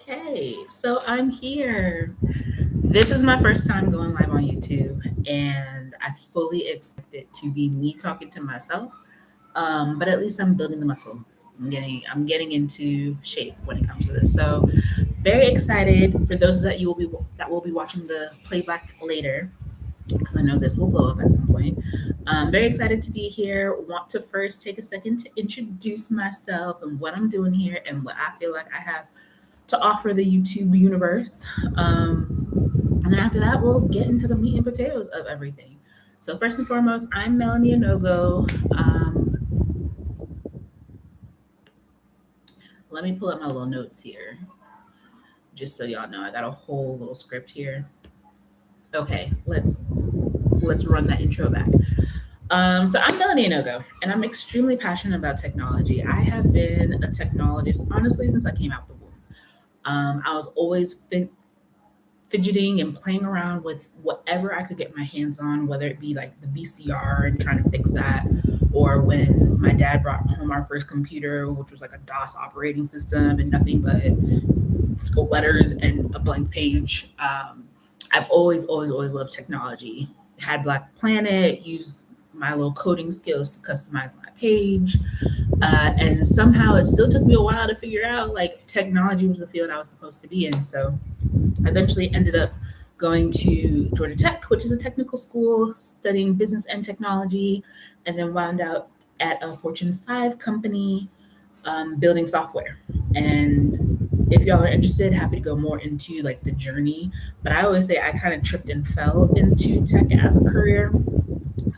Okay, so I'm here. This is my first time going live on YouTube, and I fully expect it to be me talking to myself. But at least I'm building the muscle. I'm getting into shape when it comes to this. So very excited for those that will be watching the playback later, because I know this will blow up at some point. Very excited to be here. Want to first take a second to introduce myself and what I'm doing here and what I feel like I have to offer the YouTube universe. And then after that, we'll get into the meat and potatoes of everything. So first and foremost, I'm Melanie Nnogo. Let me pull up my little notes here, just so y'all know. I got a whole little script here. Okay, let's run that intro back. So I'm Melanie Nnogo, and I'm extremely passionate about technology. I have been a technologist honestly since I came out the womb. I was always fidgeting and playing around with whatever I could get my hands on, whether it be like the VCR and trying to fix that, or when my dad brought home our first computer, which was like a DOS operating system and nothing but letters and a blank page. I've always loved technology. Had Black Planet, used my little coding skills to customize my page. And somehow it still took me a while to figure out like technology was the field I was supposed to be in. So I eventually ended up going to Georgia Tech, which is a technical school, studying business and technology, and then wound up at a Fortune 5 company building software. And if y'all are interested, happy to go more into like the journey. But I always say I kind of tripped and fell into tech as a career.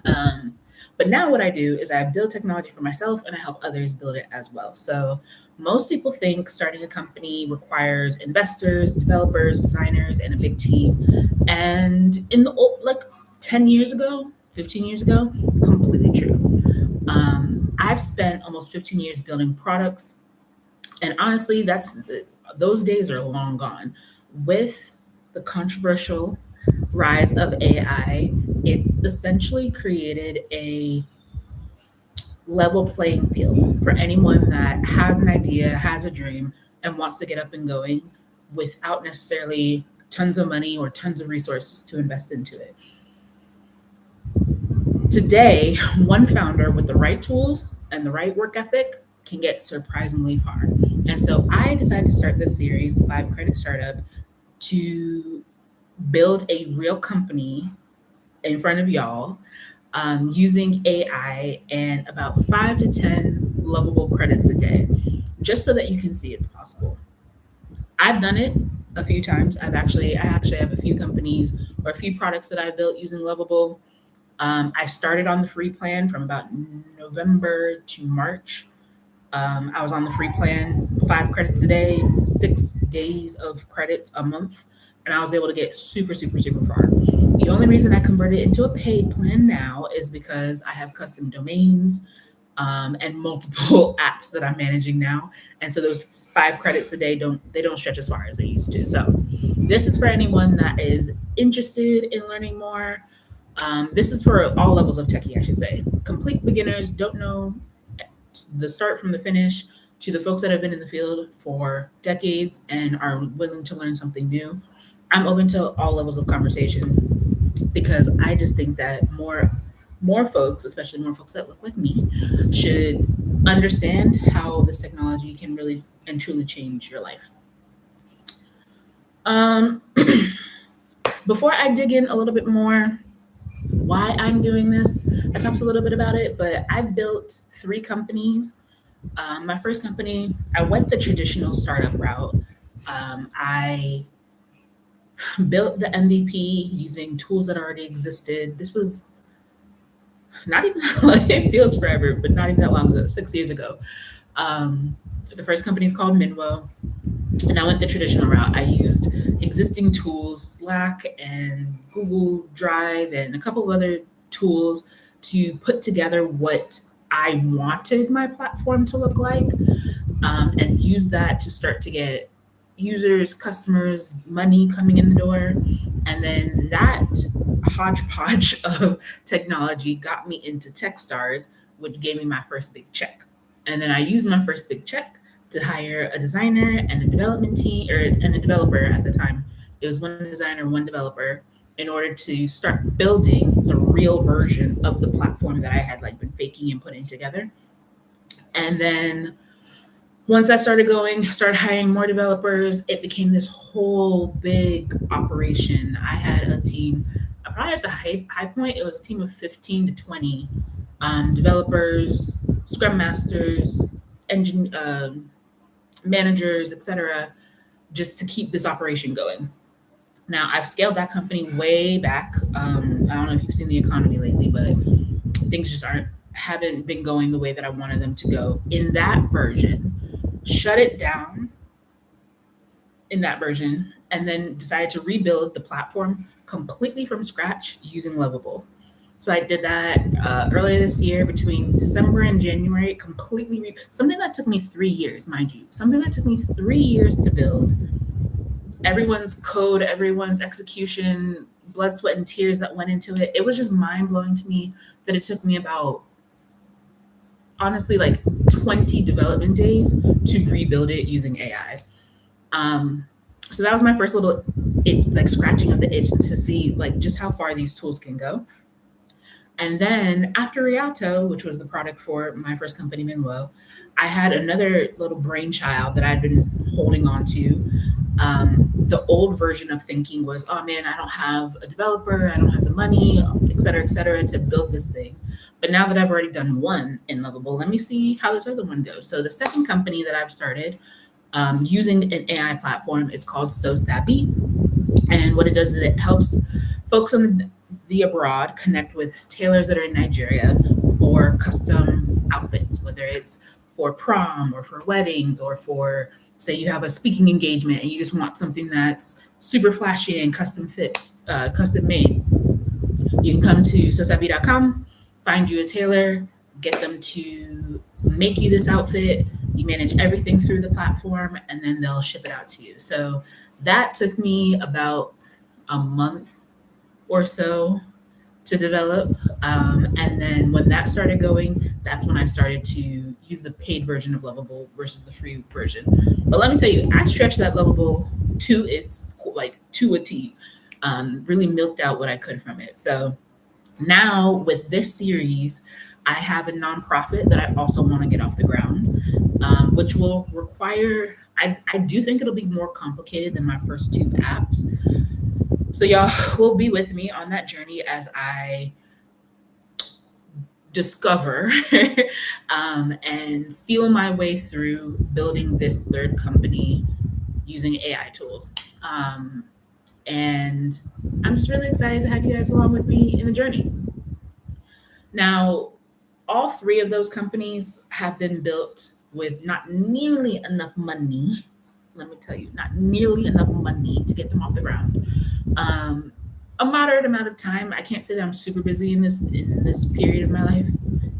Um, but now what I do is I build technology for myself and I help others build it as well. So most people think starting a company requires investors, developers, designers, and a big team. And in the like 10 years ago, 15 years ago, completely true. I've spent almost 15 years building products, and honestly, those days are long gone. With the controversial rise of AI, it's essentially created a level playing field for anyone that has an idea, has a dream, and wants to get up and going without necessarily tons of money or tons of resources to invest into it. Today, one founder with the right tools and the right work ethic can get surprisingly far. And so I decided to start this series, the 5 Credit Startup, to build a real company in front of y'all, using AI and about 5 to 10 lovable credits a day, just so that you can see it's possible. I've done it a few times. I actually have a few companies or a few products that I built using Lovable. I started on the free plan from about November to March. I was on the free plan, 5 credits a day, 6 days of credits a month, and I was able to get super, super, super far. The only reason I converted it into a paid plan now is because I have custom domains, and multiple apps that I'm managing now, and so those 5 credits a day don't stretch as far as they used to. So this is for anyone that is interested in learning more. This is for all levels of techie, I should say. Complete beginners, don't know the start from the finish, to the folks that have been in the field for decades and are willing to learn something new. I'm open to all levels of conversation because I just think that more folks, especially more folks that look like me, should understand how this technology can really and truly change your life. Um, Before I dig in a little bit more, why I'm doing this, I talked a little bit about it, but I've built 3 companies. My first company, I went the traditional startup route. I built the MVP using tools that already existed. This was not even it feels forever, but not even that long ago, 6 years ago. Um, the first company is called Minwo, and I went the traditional route. I used existing tools, Slack and Google Drive, and a couple of other tools to put together what I wanted my platform to look like, and use that to start to get users, customers, money coming in the door. And then that hodgepodge of technology got me into Techstars, which gave me my first big check. And then I used my first big check to hire a designer and a development team, or and a developer at the time. It was one designer, one developer, in order to start building the real version of the platform that I had like been faking and putting together. And then once I started going, started hiring more developers, it became this whole big operation. I had a team, probably at the high point, it was a team of 15 to 20 developers, scrum masters, engine managers, etc., just to keep this operation going. Now, I've scaled that company way back. I don't know if you've seen the economy lately, but things just haven't been going the way that I wanted them to go in that version. Shut it down in that version, and then decided to rebuild the platform completely from scratch using Lovable. So I did that earlier this year, between December and January, completely something that took me 3 years, mind you, something that took me 3 years to build. Everyone's code, everyone's execution, blood, sweat, and tears that went into it. It was just mind blowing to me that it took me about, honestly, like 20 development days to rebuild it using AI. So that was my first little itch, like scratching of the itch to see like just how far these tools can go. And then after Rialto, which was the product for my first company, Minwo, I had another little brainchild that I'd been holding on to. The old version of thinking was, oh man, I don't have a developer, I don't have the money, et cetera, to build this thing. But now that I've already done one in Lovable, let me see how this other one goes. So the second company that I've started using an AI platform is called So Sappy. And what it does is it helps folks on the abroad connect with tailors that are in Nigeria for custom outfits, whether it's for prom or for weddings or for, say, you have a speaking engagement and you just want something that's super flashy and custom fit, custom made. You can come to sosapi.com, find you a tailor, get them to make you this outfit. You manage everything through the platform, and then they'll ship it out to you. So that took me about a month or so to develop. And then when that started going, that's when I started to use the paid version of Lovable versus the free version. But let me tell you, I stretched that Lovable to its like to a T. Really milked out what I could from it. So now with this series, I have a nonprofit that I also want to get off the ground, which will require, I do think it'll be more complicated than my first two apps. So y'all will be with me on that journey as I discover and feel my way through building this third company using AI tools. And I'm just really excited to have you guys along with me in the journey. Now, all three of those companies have been built with not nearly enough money. Let me tell you, not nearly enough money to get them off the ground. A moderate amount of time. I can't say that I'm super busy in this period of my life.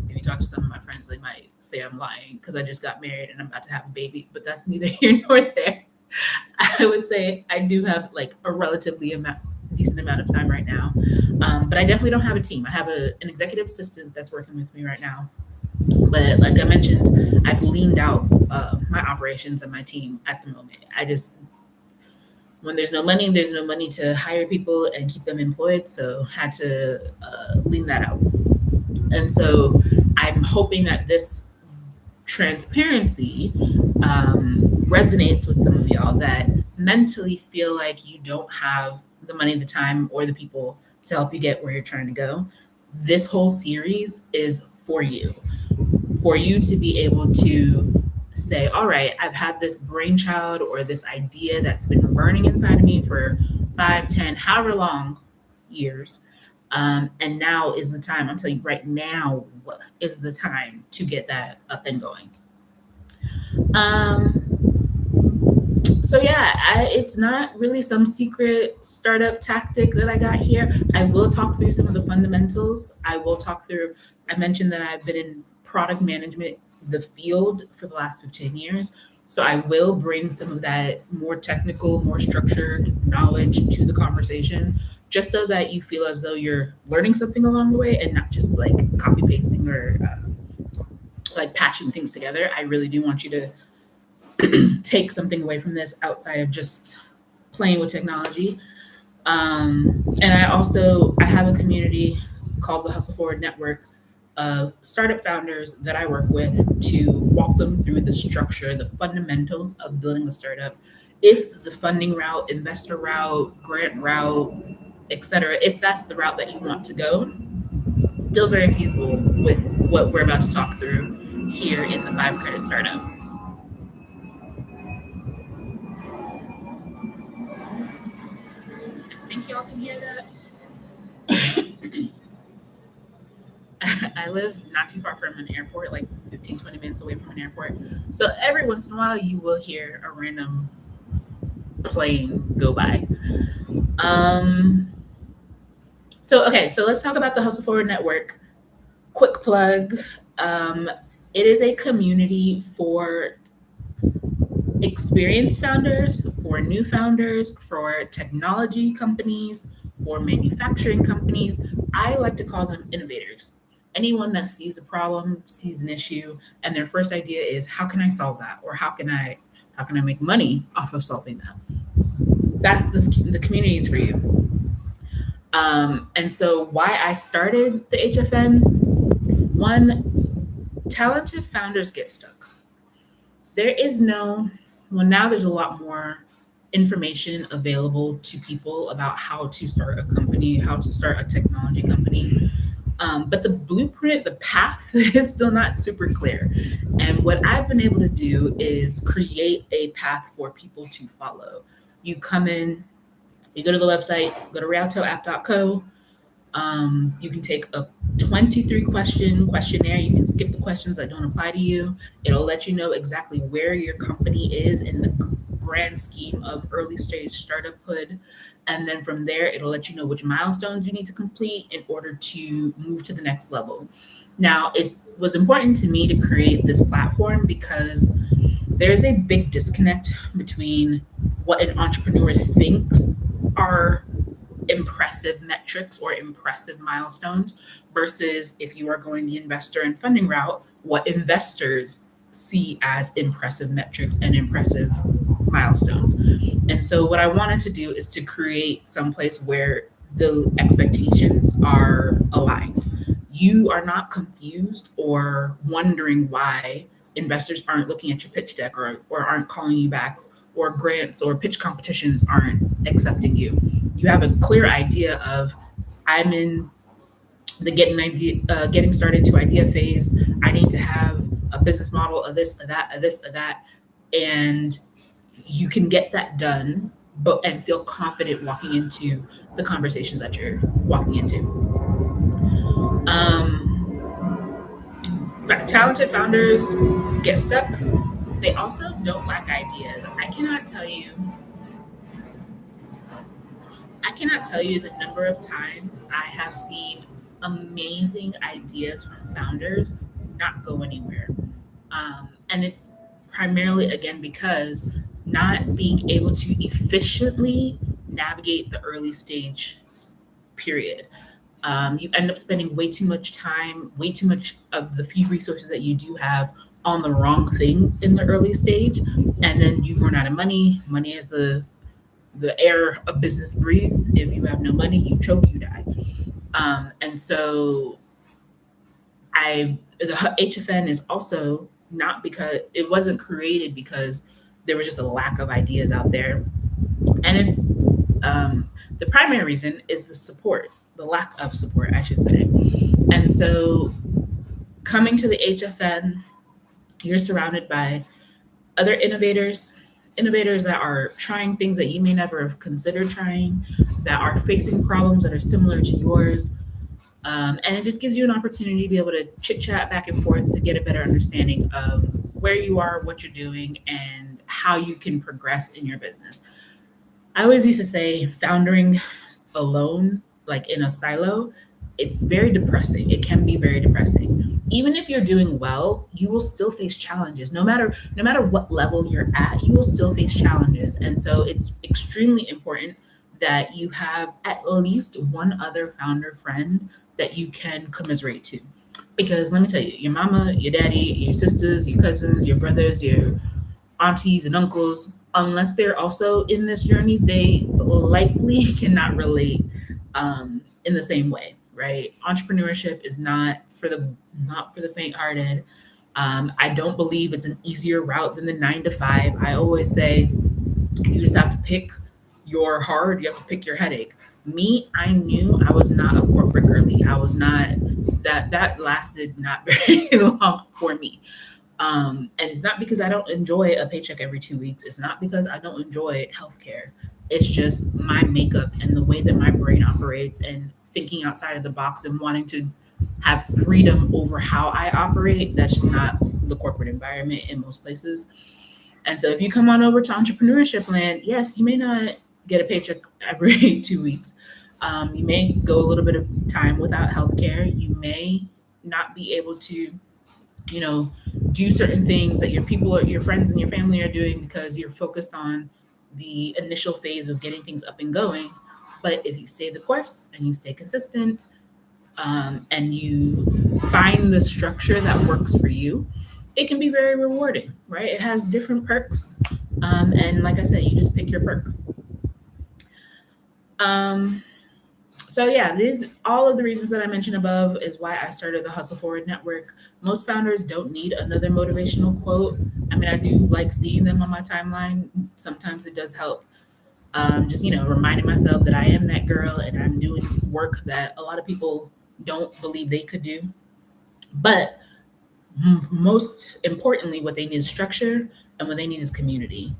If you talk to some of my friends, they might say I'm lying because I just got married and I'm about to have a baby, but that's neither here nor there. I would say I do have like a relatively decent amount of time right now, but I definitely don't have a team. I have an executive assistant that's working with me right now. But like I mentioned, I've leaned out my operations and my team at the moment. When there's no money to hire people and keep them employed. So had to lean that out. And so I'm hoping that this transparency resonates with some of y'all that mentally feel like you don't have the money, the time, or the people to help you get where you're trying to go. This whole series is for you to be able to say, all right, I've had this brainchild or this idea that's been burning inside of me for 5, 10, however long years. And now is the time. I'm telling you right now is the time to get that up and going. So yeah, it's not really some secret startup tactic that I got here. I will talk through some of the fundamentals. I mentioned that I've been in product management, the field, for the last 15 years. So I will bring some of that more technical, more structured knowledge to the conversation, just so that you feel as though you're learning something along the way and not just like copy pasting or like patching things together. I really do want you to take something away from this outside of just playing with technology. And I have a community called the Hustle Forward Network of startup founders that I work with to walk them through the structure, the fundamentals of building a startup. If the funding route, investor route, grant route, etc., if that's the route that you want to go, it's still very feasible with what we're about to talk through here in the 5 Credit Startup. I think y'all can hear that. I live not too far from an airport, like 15, 20 minutes away from an airport. So every once in a while, you will hear a random plane go by. Um, so let's talk about the Hustle Forward Network. Quick plug. Um, it is a community for experienced founders, for new founders, for technology companies, for manufacturing companies. I like to call them innovators. Anyone that sees a problem, sees an issue, and their first idea is how can I solve that, or how can I make money off of solving that? That's the community is for you. And so why I started the HFN, one, talented founders get stuck. There is no, well, now there's a lot more information available to people about how to start a company, how to start a technology company. But the blueprint, the path is still not super clear. And what I've been able to do is create a path for people to follow. You come in, you go to the website, go to rialtoapp.co. You can take a 23-question questionnaire. You can skip the questions that don't apply to you. It'll let you know exactly where your company is in the grand scheme of early stage startuphood. And then from there, it'll let you know which milestones you need to complete in order to move to the next level. Now, it was important to me to create this platform because there's a big disconnect between what an entrepreneur thinks are impressive metrics or impressive milestones versus if you are going the investor and funding route, what investors see as impressive metrics and impressive milestones. And so what I wanted to do is to create some place where the expectations are aligned. You are not confused or wondering why investors aren't looking at your pitch deck or aren't calling you back, or grants or pitch competitions aren't accepting you. You have a clear idea of I'm in the getting started to idea phase. I need to have a business model of this, of that, of this, of that, and you can get that done, but and feel confident walking into the conversations that you're walking into. Talented founders get stuck. They also don't lack ideas. I cannot tell you the number of times I have seen amazing ideas from founders not go anywhere. And it's primarily, again, because not being able to efficiently navigate the early stage period. You end up spending way too much time, way too much of the few resources that you do have on the wrong things in the early stage. And then you run out of money. Money is the air a business breathes. If you have no money, you choke, you die. And so the HFN is also not because it wasn't created because there was just a lack of ideas out there. And it's the primary reason is the support, the lack of support, I should say. And so coming to the HFN, you're surrounded by other innovators that are trying things that you may never have considered trying, that are facing problems that are similar to yours. And it just gives you an opportunity to be able to chit chat back and forth to get a better understanding of where you are, what you're doing, and how you can progress in your business. I always used to say founding alone, like in a silo, it's very depressing. It can be very depressing. Even if you're doing well, you will still face challenges. No matter what level you're at, you will still face challenges. And so it's extremely important that you have at least one other founder friend that you can commiserate to. Because let me tell you, your mama, your daddy, your sisters, your cousins, your brothers, your aunties and uncles, unless they're also in this journey, they likely cannot relate in the same way, right? Entrepreneurship is not for the faint-hearted. I don't believe it's an easier route than the 9 to 5. I always say you just have to pick your hard, you have to pick your headache. Me, I knew I was not a corporate girly. I was not that lasted not very long for me. And it's not because I don't enjoy a paycheck every 2 weeks. It's not because I don't enjoy healthcare. It's just my makeup and the way that my brain operates and thinking outside of the box and wanting to have freedom over how I operate. That's just not the corporate environment in most places. And so if you come on over to entrepreneurship land, yes, you may not get a paycheck every 2 weeks. You may go a little bit of time without healthcare. You may not be able to, you know, do certain things that your people or your friends and your family are doing because you're focused on the initial phase of getting things up and going. But if you stay the course and you stay consistent, and you find the structure that works for you, it can be very rewarding, right? It has different perks. And like I said, you just pick your perk. Um, so yeah, these all of the reasons that I mentioned above is why I started the Hustle Forward Network. Most founders don't need another motivational quote. I mean, I do like seeing them on my timeline. Sometimes it does help. Just reminding myself that I am that girl and I'm doing work that a lot of people don't believe they could do. But most importantly, what they need is structure, and what they need is community.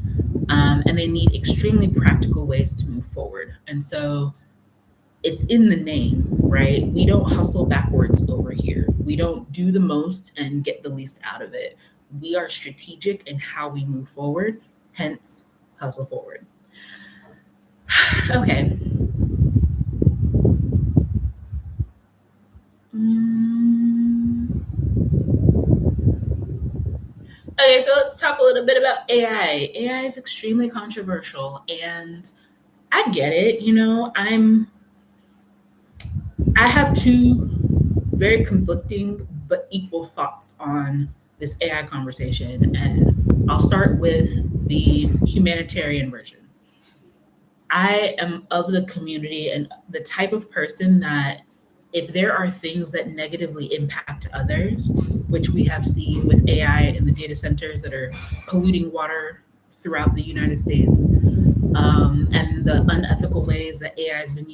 And they need extremely practical ways to move forward. And so it's in the name, right? We don't hustle backwards over here. We don't do the most and get the least out of it. We are strategic in how we move forward, hence, hustle forward. Okay. Mm. Okay, so let's talk a little bit about AI. AI is extremely controversial, and I get it. I have two very conflicting but equal thoughts on this AI conversation, and I'll start with the humanitarian version. I am of the community and the type of person that if there are things that negatively impact others, which we have seen with AI in the data centers that are polluting water throughout the United States, and the unethical ways that AI has been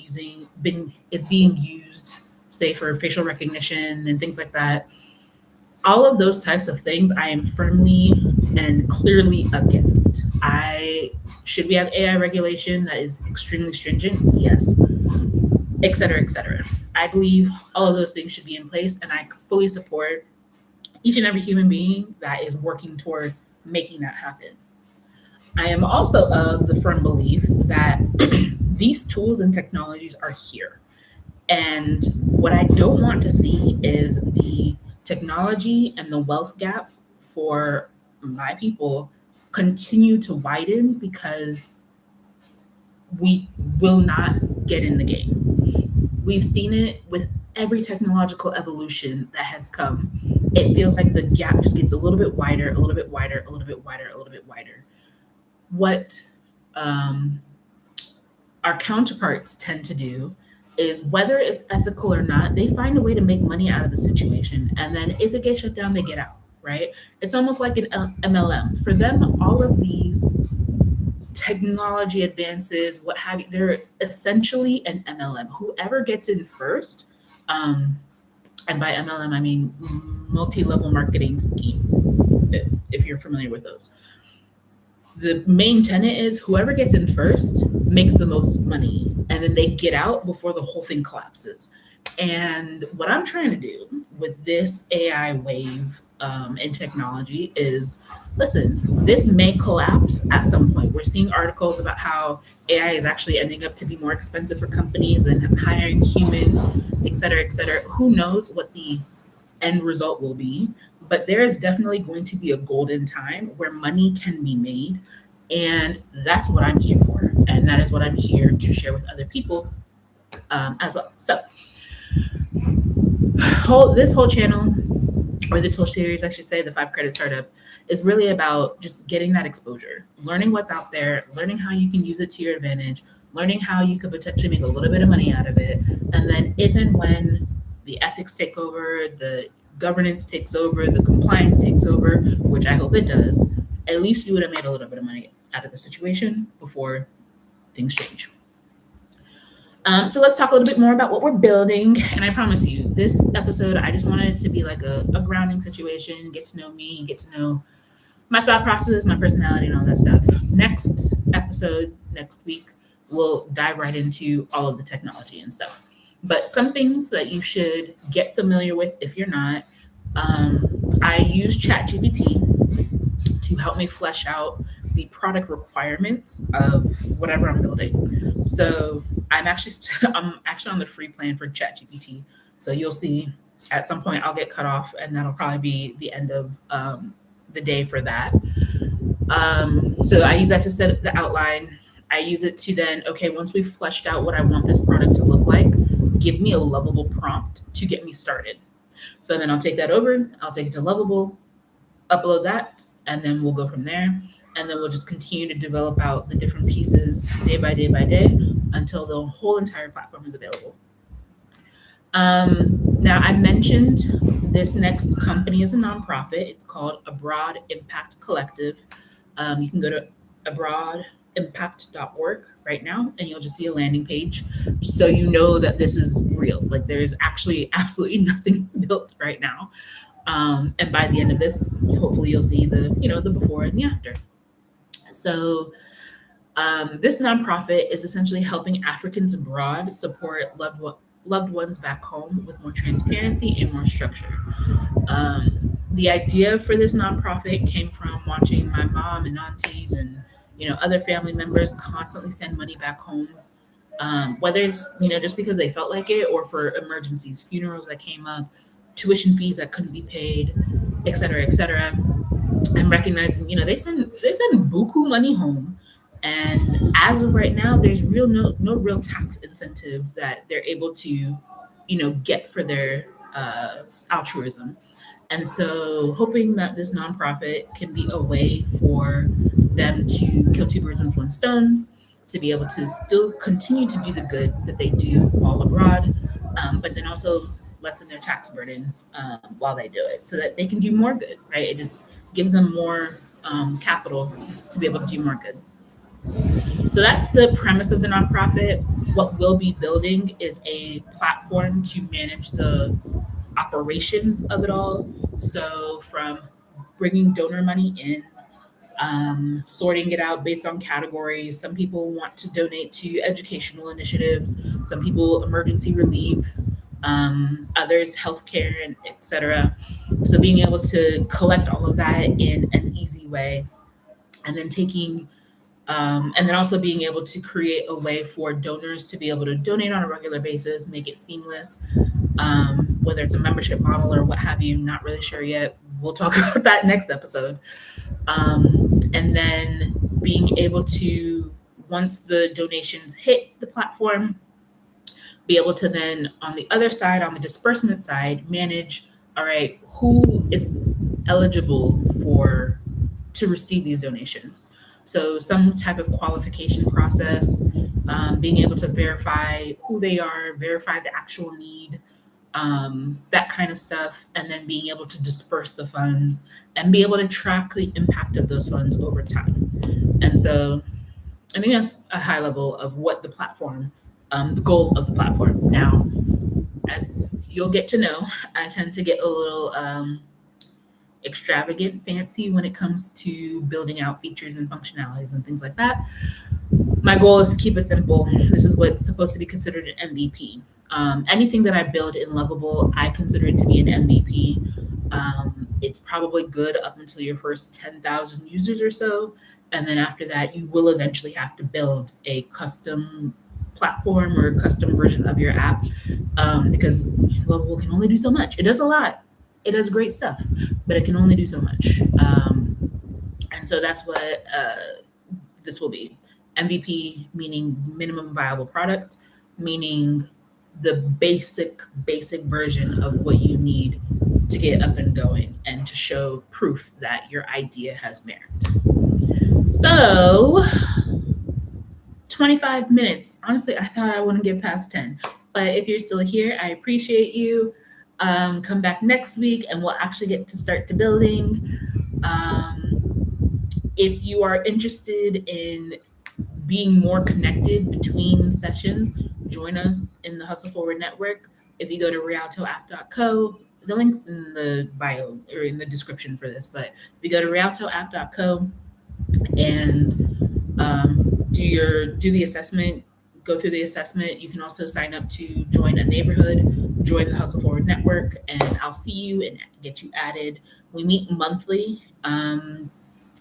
is being used, say for facial recognition and things like that. All of those types of things I am firmly and clearly against. I should we have AI regulation that is extremely stringent? Yes, et cetera, et cetera. I believe all of those things should be in place, and I fully support each and every human being that is working toward making that happen. I am also of the firm belief that these tools and technologies are here. And what I don't want to see is the technology and the wealth gap for my people continue to widen because we will not get in the game. We've seen it with every technological evolution that has come. It feels like the gap just gets a little bit wider, a little bit wider, a little bit wider, a little bit wider. What um, our counterparts tend to do is whether it's ethical or not, they find a way to make money out of the situation. And then if it gets shut down, they get out, right? It's almost like an MLM. For them, all of these technology advances, what have you, they're essentially an MLM. Whoever gets in first, and by MLM, I mean multi level marketing scheme, if you're familiar with those. The main tenet is whoever gets in first makes the most money, and then they get out before the whole thing collapses. And what I'm trying to do with this AI wave in technology is listen, this may collapse at some point. We're seeing articles about how AI is actually ending up to be more expensive for companies than hiring humans, et cetera, et cetera. Who knows what the end result will be? But there is definitely going to be a golden time where money can be made. And that's what I'm here for. And that is what I'm here to share with other people as well. So, this whole channel or this whole series, I should say, the 5 Credit Startup, is really about just getting that exposure, learning what's out there, learning how you can use it to your advantage, learning how you could potentially make a little bit of money out of it. And then if and when the ethics take over, the governance takes over, the compliance takes over, which I hope it does, at least you would have made a little bit of money out of the situation before things change. So let's talk a little bit more about what we're building. And I promise you, this episode, I just wanted it to be like a grounding situation, get to know me, get to know my thought process, my personality, and all that stuff. Next episode, next week, we'll dive right into all of the technology and stuff. But some things that you should get familiar with if you're not. I use ChatGPT to help me flesh out the product requirements of whatever I'm building. So I'm actually on the free plan for ChatGPT. So you'll see at some point I'll get cut off, and that'll probably be the end of the day for that. So I use that to set the outline. I use it to then, okay, once we've fleshed out what I want this product to look like, give me a Lovable prompt to get me started. So then I'll take that over, I'll take it to Lovable, upload that, and then we'll go from there. And then we'll just continue to develop out the different pieces day by day by day until the whole entire platform is available. Now, I mentioned this next company is a nonprofit. It's called Abroad Impact Collective. You can go to abroadimpact.org right now, and you'll just see a landing page. So you know that this is real. Like there's actually absolutely nothing built right now. And by the end of this, hopefully you'll see the before and the after. So this nonprofit is essentially helping Africans abroad support loved ones back home with more transparency and more structure. The idea for this nonprofit came from watching my mom and aunties and other family members constantly send money back home, whether it's just because they felt like it or for emergencies, funerals that came up, tuition fees that couldn't be paid, et cetera, et cetera. And recognizing they send buku money home, and as of right now, there's no real tax incentive that they're able to get for their altruism. And so hoping that this nonprofit can be a way for them to kill two birds with one stone, to be able to still continue to do the good that they do while abroad, but then also lessen their tax burden while they do it so that they can do more good, right? It just gives them more capital to be able to do more good. So that's the premise of the nonprofit. What we'll be building is a platform to manage the operations of it all. So from bringing donor money in, sorting it out based on categories. Some people want to donate to educational initiatives, some people emergency relief, others healthcare, and etc. So being able to collect all of that in an easy way, and then and then also being able to create a way for donors to be able to donate on a regular basis, make it seamless, whether it's a membership model or what have you, not really sure yet. We'll talk about that next episode. And then being able to, once the donations hit the platform, be able to then, on the other side, on the disbursement side, manage, all right, who is eligible to receive these donations. So some type of qualification process, being able to verify who they are, verify the actual need, that kind of stuff, and then being able to disperse the funds and be able to track the impact of those funds over time. And so I think that's a high level of what the platform, the goal of the platform. Now, as you'll get to know, I tend to get a little extravagant, fancy when it comes to building out features and functionalities and things like that. My goal is to keep it simple. This is what's supposed to be considered an MVP. Anything that I build in Lovable, I consider it to be an MVP. It's probably good up until your first 10,000 users or so. And then after that, you will eventually have to build a custom platform or a custom version of your app, because Lovable can only do so much. It does a lot. It does great stuff, but it can only do so much. And so that's what this will be. MVP, meaning minimum viable product, meaning the basic version of what you need to to get up and going and to show proof that your idea has merit. So 25 minutes. Honestly, I thought I wouldn't get past 10. But if you're still here, I appreciate you. Come back next week and we'll actually get to start the building. If you are interested in being more connected between sessions, join us in the Hustle Forward Network. If you go to rialtoapp.co, the link's in the bio or in the description for this, but if you go to rialtoapp.co and do the assessment, go through the assessment. You can also sign up to join a neighborhood, join the Hustle Forward Network, and I'll see you and get you added. We meet monthly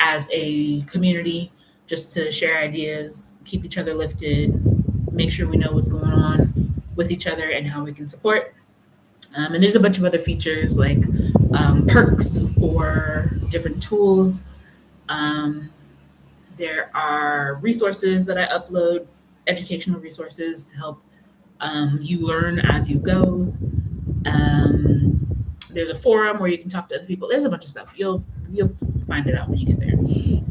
as a community just to share ideas, keep each other lifted, make sure we know what's going on with each other and how we can support. And there's a bunch of other features like perks for different tools. There are resources that I upload, educational resources to help you learn as you go. There's a forum where you can talk to other people. There's a bunch of stuff. You'll find it out when you get there.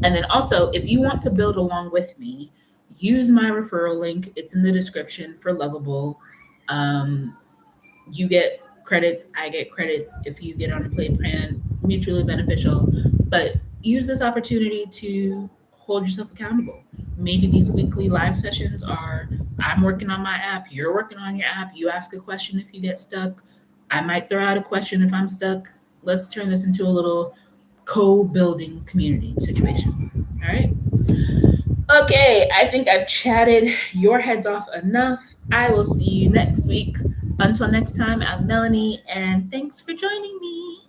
And then also, if you want to build along with me, use my referral link. It's in the description for Lovable. You get credits, I get credits if you get on a paid plan, mutually beneficial. But use this opportunity to hold yourself accountable. Maybe these weekly live sessions are I'm working on my app, you're working on your app, you ask a question if you get stuck. I might throw out a question if I'm stuck. Let's turn this into a little co-building community situation. All right. Okay, I think I've chatted your heads off enough. I will see you next week. Until next time, I'm Melanie, and thanks for joining me.